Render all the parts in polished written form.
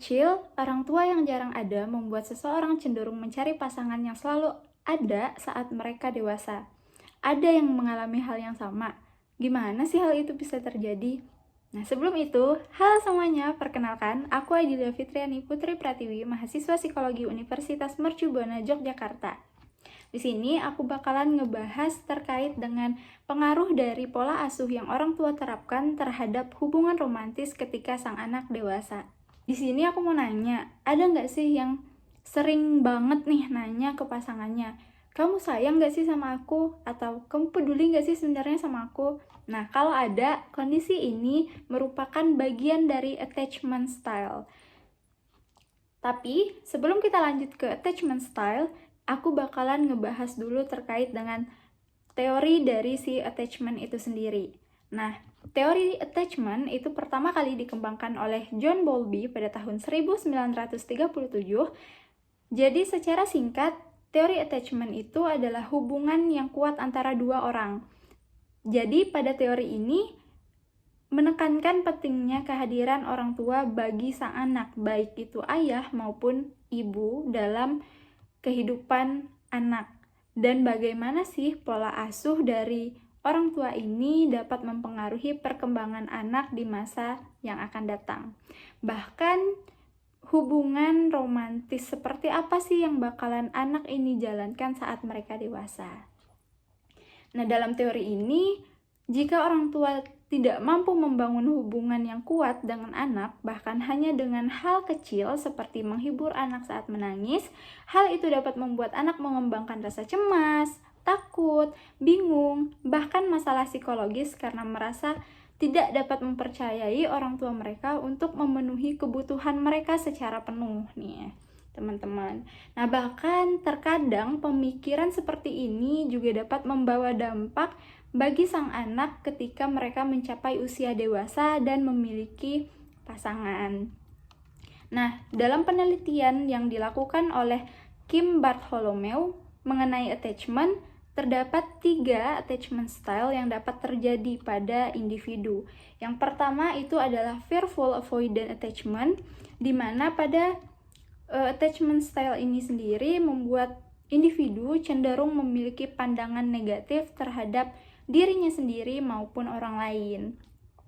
kecil, orang tua yang jarang ada membuat seseorang cenderung mencari pasangan yang selalu ada saat mereka dewasa. Ada yang mengalami hal yang sama. Gimana sih hal itu bisa terjadi? Nah, sebelum itu, halo semuanya, perkenalkan, aku Adilia Fitriani Putri Pratiwi, mahasiswa Psikologi Universitas Mercu Buana, Yogyakarta. Di sini aku bakalan ngebahas terkait dengan pengaruh dari pola asuh yang orang tua terapkan terhadap hubungan romantis ketika sang anak dewasa. Di sini aku mau nanya, ada nggak sih yang sering banget nih nanya ke pasangannya, kamu sayang nggak sih sama aku? Atau kamu peduli nggak sih sebenarnya sama aku? Nah, kalau ada, kondisi ini merupakan bagian dari attachment style. Tapi, sebelum kita lanjut ke attachment style, aku bakalan ngebahas dulu terkait dengan teori dari si attachment itu sendiri. Nah, teori attachment itu pertama kali dikembangkan oleh John Bowlby pada tahun 1937. Jadi secara singkat, teori attachment itu adalah hubungan yang kuat antara dua orang. Jadi pada teori ini menekankan pentingnya kehadiran orang tua bagi sang anak, baik itu ayah maupun ibu dalam kehidupan anak. Dan bagaimana sih pola asuh dari orang tua ini dapat mempengaruhi perkembangan anak di masa yang akan datang. Bahkan hubungan romantis seperti apa sih yang bakalan anak ini jalankan saat mereka dewasa. Nah, dalam teori ini, jika orang tua tidak mampu membangun hubungan yang kuat dengan anak, bahkan hanya dengan hal kecil seperti menghibur anak saat menangis, hal itu dapat membuat anak mengembangkan rasa cemas, takut, bingung, bahkan masalah psikologis karena merasa tidak dapat mempercayai orang tua mereka untuk memenuhi kebutuhan mereka secara penuh nih, teman-teman. Nah, bahkan terkadang pemikiran seperti ini juga dapat membawa dampak bagi sang anak ketika mereka mencapai usia dewasa dan memiliki pasangan. Nah, dalam penelitian yang dilakukan oleh Kim Bartholomew mengenai attachment, terdapat 3 attachment style yang dapat terjadi pada individu. Yang pertama itu adalah fearful avoidant attachment, di mana pada attachment style ini sendiri membuat individu cenderung memiliki pandangan negatif terhadap dirinya sendiri maupun orang lain.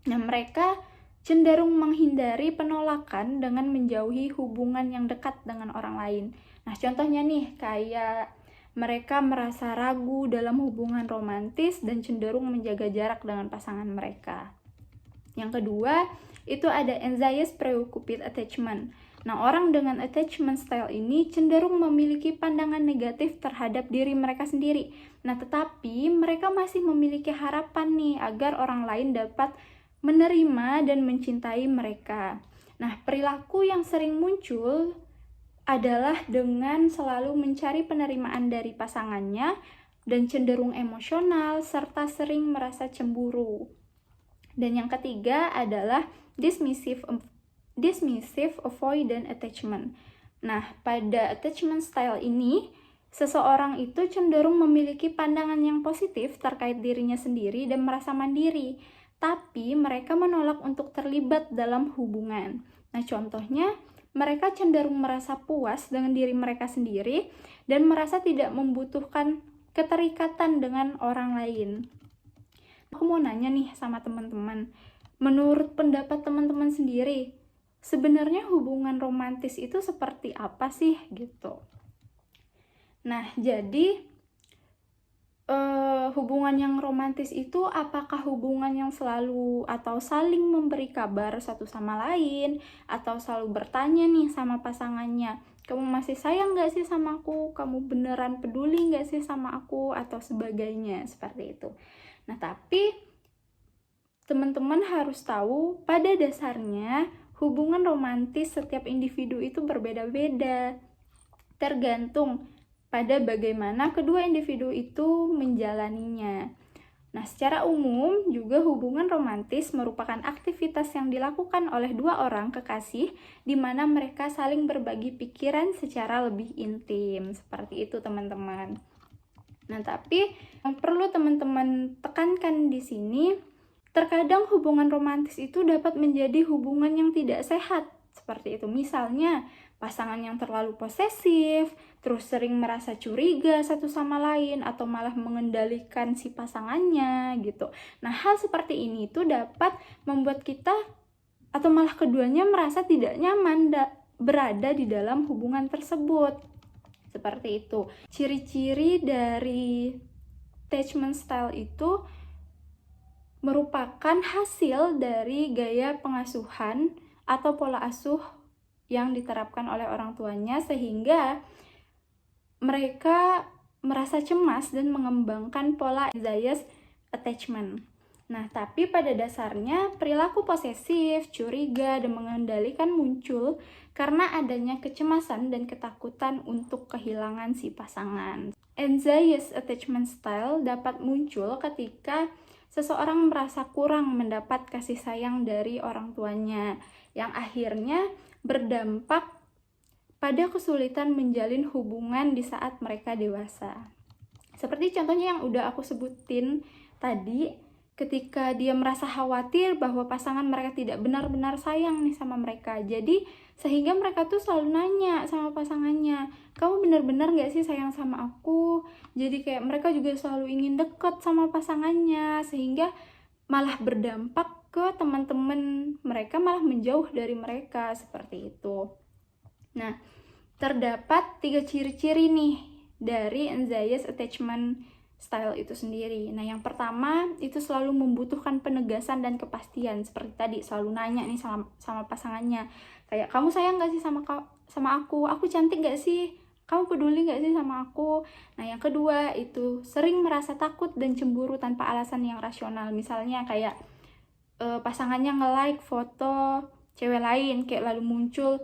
Nah, mereka cenderung menghindari penolakan dengan menjauhi hubungan yang dekat dengan orang lain. Nah, contohnya nih, kayak mereka merasa ragu dalam hubungan romantis dan cenderung menjaga jarak dengan pasangan mereka. Yang kedua, itu ada anxious preoccupied attachment. Nah, orang dengan attachment style ini cenderung memiliki pandangan negatif terhadap diri mereka sendiri. Nah, tetapi mereka masih memiliki harapan nih agar orang lain dapat menerima dan mencintai mereka. Nah, perilaku yang sering muncul adalah dengan selalu mencari penerimaan dari pasangannya dan cenderung emosional serta sering merasa cemburu. Dan yang ketiga adalah dismissive avoidant attachment. Nah, pada attachment style ini, seseorang itu cenderung memiliki pandangan yang positif terkait dirinya sendiri dan merasa mandiri, tapi mereka menolak untuk terlibat dalam hubungan. Nah, contohnya, mereka cenderung merasa puas dengan diri mereka sendiri dan merasa tidak membutuhkan keterikatan dengan orang lain. Aku mau nanya nih sama teman-teman, menurut pendapat teman-teman sendiri, sebenarnya hubungan romantis itu seperti apa sih gitu? Nah, jadi hubungan yang romantis itu apakah hubungan yang selalu atau saling memberi kabar satu sama lain, atau selalu bertanya nih sama pasangannya, kamu masih sayang gak sih sama aku? Kamu beneran peduli gak sih sama aku? Atau sebagainya, seperti itu. Nah, tapi teman-teman harus tahu pada dasarnya hubungan romantis setiap individu itu berbeda-beda, tergantung pada bagaimana kedua individu itu menjalaninya. Nah, secara umum juga hubungan romantis merupakan aktivitas yang dilakukan oleh dua orang kekasih di mana mereka saling berbagi pikiran secara lebih intim. Seperti itu, teman-teman. Nah, tapi yang perlu teman-teman tekankan di sini, terkadang hubungan romantis itu dapat menjadi hubungan yang tidak sehat seperti itu. Misalnya pasangan yang terlalu posesif, terus sering merasa curiga satu sama lain, atau malah mengendalikan si pasangannya gitu. Nah, hal seperti ini tuh dapat membuat kita atau malah keduanya merasa tidak nyaman berada di dalam hubungan tersebut. Seperti itu. Ciri-ciri dari attachment style itu merupakan hasil dari gaya pengasuhan atau pola asuh yang diterapkan oleh orang tuanya, sehingga mereka merasa cemas dan mengembangkan pola anxious attachment. Nah, tapi pada dasarnya perilaku posesif, curiga, dan mengendalikan muncul karena adanya kecemasan dan ketakutan untuk kehilangan si pasangan. Anxious attachment style dapat muncul ketika seseorang merasa kurang mendapat kasih sayang dari orang tuanya, yang akhirnya berdampak pada kesulitan menjalin hubungan di saat mereka dewasa. Seperti contohnya yang udah aku sebutin tadi, ketika dia merasa khawatir bahwa pasangan mereka tidak benar-benar sayang nih sama mereka. Jadi sehingga mereka tuh selalu nanya sama pasangannya, kamu benar-benar gak sih sayang sama aku? Jadi kayak mereka juga selalu ingin deket sama pasangannya, sehingga malah berdampak ke teman-teman mereka, malah menjauh dari mereka, seperti itu. Nah, terdapat 3 ciri-ciri nih dari anxious attachment style itu sendiri. Nah, yang pertama itu selalu membutuhkan penegasan dan kepastian. Seperti tadi, selalu nanya nih sama pasangannya, kayak kamu sayang gak sih sama aku? Aku cantik gak sih? Kamu peduli gak sih sama aku? Nah, yang kedua itu sering merasa takut dan cemburu tanpa alasan yang rasional. Misalnya kayak pasangannya nge-like foto cewek lain, kayak lalu muncul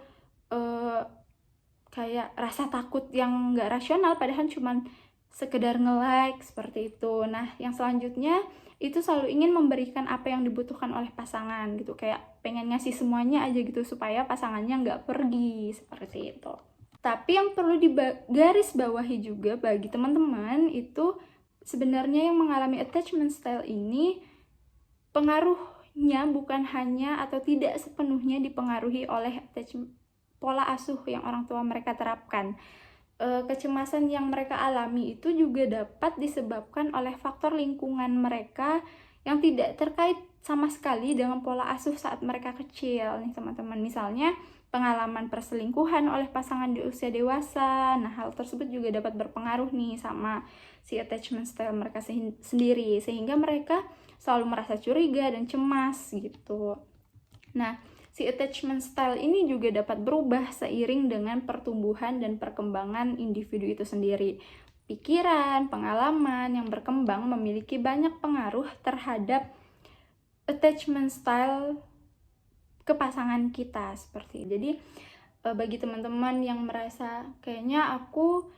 kayak rasa takut yang gak rasional, padahal cuman sekedar nge-like, seperti itu. Nah, yang selanjutnya itu selalu ingin memberikan apa yang dibutuhkan oleh pasangan gitu, kayak pengen ngasih semuanya aja gitu supaya pasangannya nggak pergi, seperti itu. Tapi yang perlu digaris bawahi juga bagi teman-teman itu sebenarnya yang mengalami attachment style ini, pengaruhnya bukan hanya atau tidak sepenuhnya dipengaruhi oleh pola asuh yang orang tua mereka terapkan. Kecemasan yang mereka alami itu juga dapat disebabkan oleh faktor lingkungan mereka yang tidak terkait sama sekali dengan pola asuh saat mereka kecil nih teman-teman. Misalnya pengalaman perselingkuhan oleh pasangan di usia dewasa. Nah, hal tersebut juga dapat berpengaruh nih sama si attachment style mereka sendiri, sehingga mereka selalu merasa curiga dan cemas gitu. Nah, si attachment style ini juga dapat berubah seiring dengan pertumbuhan dan perkembangan individu itu sendiri. Pikiran, pengalaman yang berkembang memiliki banyak pengaruh terhadap attachment style ke pasangan kita, seperti itu. Jadi bagi teman-teman yang merasa kayaknya aku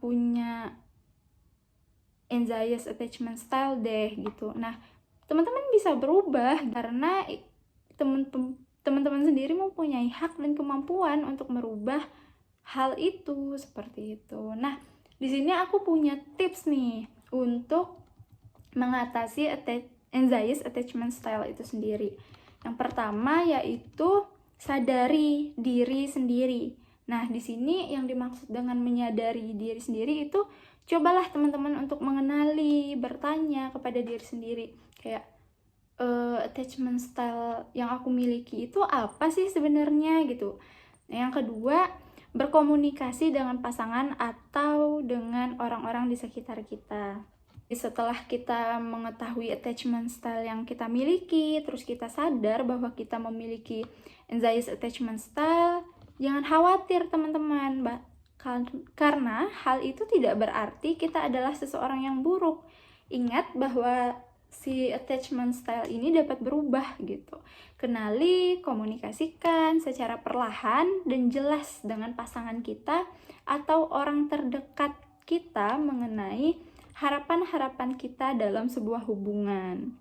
punya anxious attachment style deh gitu. Nah, teman-teman bisa berubah karena teman-teman sendiri mempunyai hak dan kemampuan untuk merubah hal itu, seperti itu. Nah, di sini aku punya tips nih untuk mengatasi anxious attachment style itu sendiri. Yang pertama yaitu sadari diri sendiri. Nah, di sini yang dimaksud dengan menyadari diri sendiri itu, cobalah teman-teman untuk mengenali, bertanya kepada diri sendiri, kayak attachment style yang aku miliki itu apa sih sebenarnya gitu. Nah, yang kedua, berkomunikasi dengan pasangan atau dengan orang-orang di sekitar kita. Setelah kita mengetahui attachment style yang kita miliki, terus kita sadar bahwa kita memiliki anxious attachment style, jangan khawatir teman-teman, karena hal itu tidak berarti kita adalah seseorang yang buruk. Ingat bahwa si attachment style ini dapat berubah gitu. Kenali, komunikasikan secara perlahan dan jelas dengan pasangan kita atau orang terdekat kita mengenai harapan-harapan kita dalam sebuah hubungan.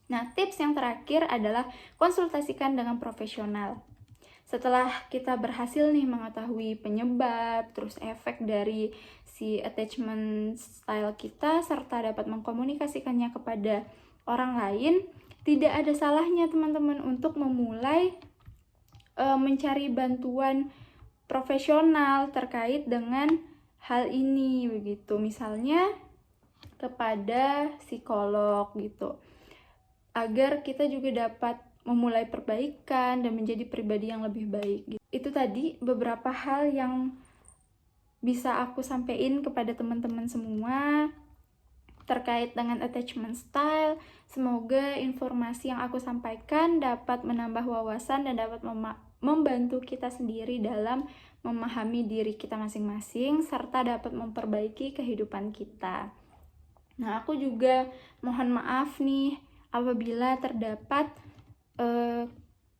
Nah, tips yang terakhir adalah konsultasikan dengan profesional. Setelah kita berhasil nih mengetahui penyebab, terus efek dari si attachment style kita, serta dapat mengkomunikasikannya kepada orang lain, tidak ada salahnya teman-teman untuk memulai mencari bantuan profesional terkait dengan hal ini begitu. Misalnya kepada psikolog gitu. Agar kita juga dapat memulai perbaikan dan menjadi pribadi yang lebih baik gitu. Itu tadi beberapa hal yang bisa aku sampaikan kepada teman-teman semua terkait dengan attachment style. Semoga informasi yang aku sampaikan dapat menambah wawasan dan dapat membantu kita sendiri dalam memahami diri kita masing-masing serta dapat memperbaiki kehidupan kita. Nah, aku juga mohon maaf nih apabila terdapat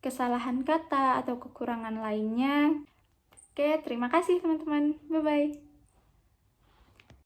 kesalahan kata atau kekurangan lainnya. Oke, terima kasih teman-teman. Bye-bye.